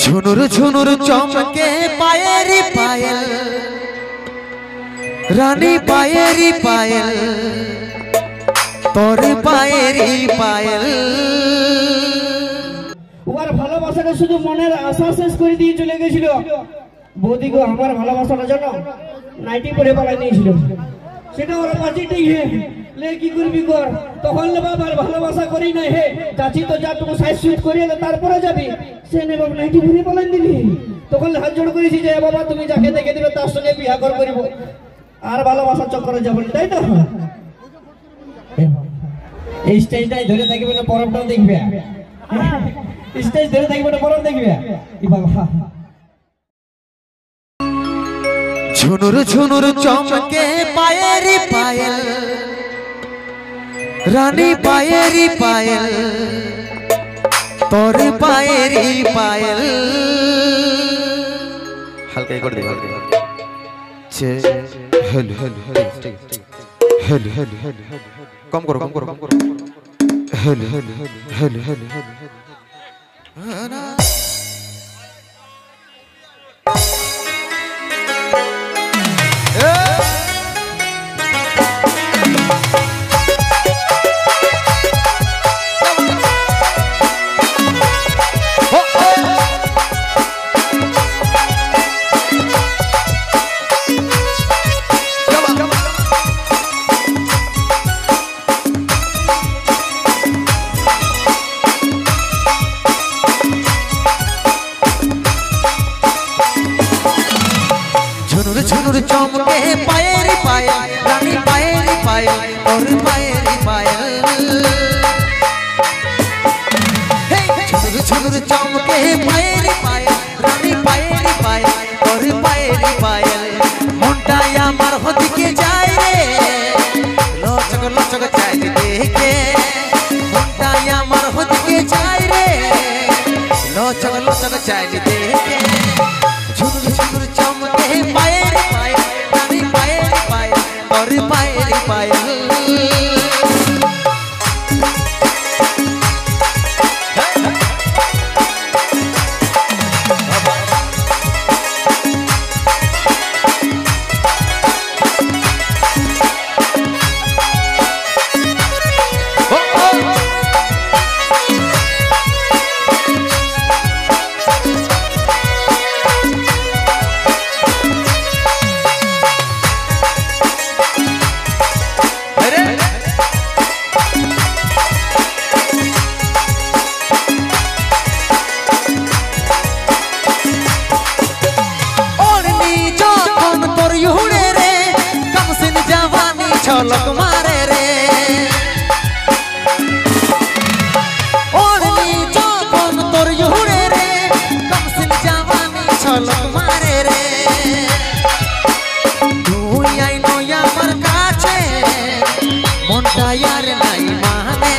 झुनुर झुनुर चमके पायरी पायल रानी पायरी पायल तोर पायरी पायल ওর ভালোবাসাটা শুধু মনের আশা শেষ করে দিয়ে চলে গেছিল। বৌদি গো আমার ভালোবাসার জন্য নাইটি পরে পালাই নিয়েছিল, সেটা ওর বাজিটাই হে লে কি করবি কর। তখন লে বাবার ভালোবাসা করি না হে চাচি তো যা তুমি সাইজ সুইট করিয়ে তারপরে যাবি সে নে বাবা নাইটি পরে পালাই দিবি। তখন হাত জোড় করেছি যে বাবা তুমি যাকে দেখে দিবে তার সঙ্গে বিয়ে করিব আর ভালোবাসা চক্করে যাবো, তাই তো? এই স্টেজটাই ধরে থাকবে না পরবটাও দেখবে, স্টেজ ধরে থাকবে না পরব দেখবে। झुनुर झुनुर चमके पायरी पायल रानी पायरी पायल तोर पायरी पायल हल्का कर दे चे हेल हेल हेल हेल हेल कम करो हेल हेल हेल हेल झुनुर चमके पायरी पायल रानी पायरी पायल और पायरी पायल झुनुर चमके पायरी पायल रानी पायरी पायल और पायरी पायल मुंडाई आमार होदिके जाय रे लचक लचक चाय देखे मुंडाई आमार होदिके जाय रे लचक लचक चाय देखे झुनुर झुनुर चमके पायरी पायल रानी पायरी पायल और पायरी पायल झलक मारे रे ओढ़नी जौन तोर युड़े रे कमसिन जवानी झलक मारे रे তুই আইনো আমার কাছে মনটা यार নাই মানে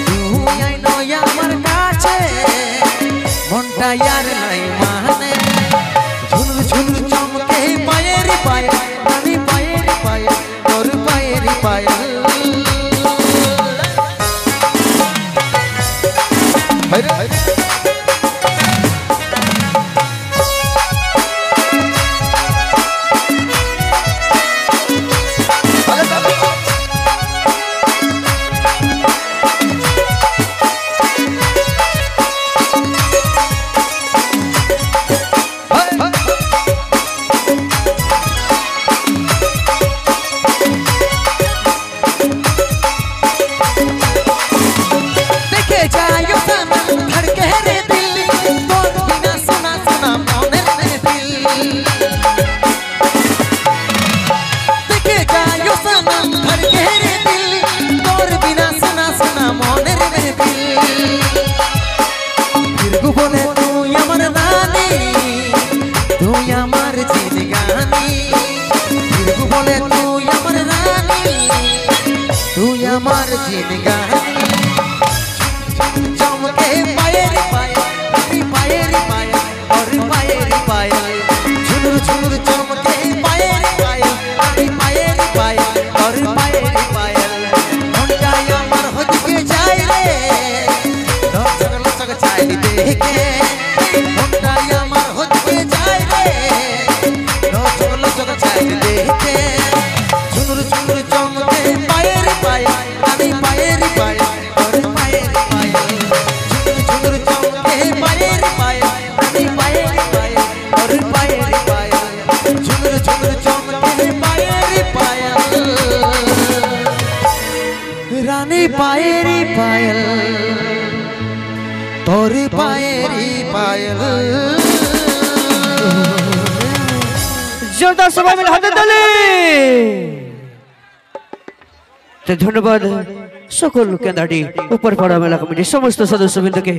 তুই আইনো আমার কাছে মনটা यार নাই মানে ঝুনুর ঝুনুর চমকে পায়েরি পায়ে রানী পায়েরি পায়ে और पायरी पायल আমার জিনগানি চমকে পায়েরি পায়েল পায়েরি পায়েল और पायरी पायल झुनुर झुनुर चमके पायरी पायल पायरी पायल और पायरी पायल मुंडाई आमार होदिके जाय रे लचक लचक चाय দেখে মনটাই আমার হচ্ছে যায় রে লচক লচক চাই দেখে ঝুনুর ঝুনুর চমকে পায়ের পায়ে রানী পায়ের পায়ে তোর পায়ের পায়ে ঝুনুর ঝুনুর চমকে পায়ের পায়ে রানী পায়ের পায়ে তোর পায়ের পায়ে ঝুনুর ঝুনুর চমকে পায়ের পায়ে রানী পায়ের পায়ে তোর পায়ের পায়ে जोरदार सभा में हाथ ताली तो धन्यवाद सकल केंद्राटी ऊपर पड़ा मेला कमिटी समस्त सदस्यवृंद के।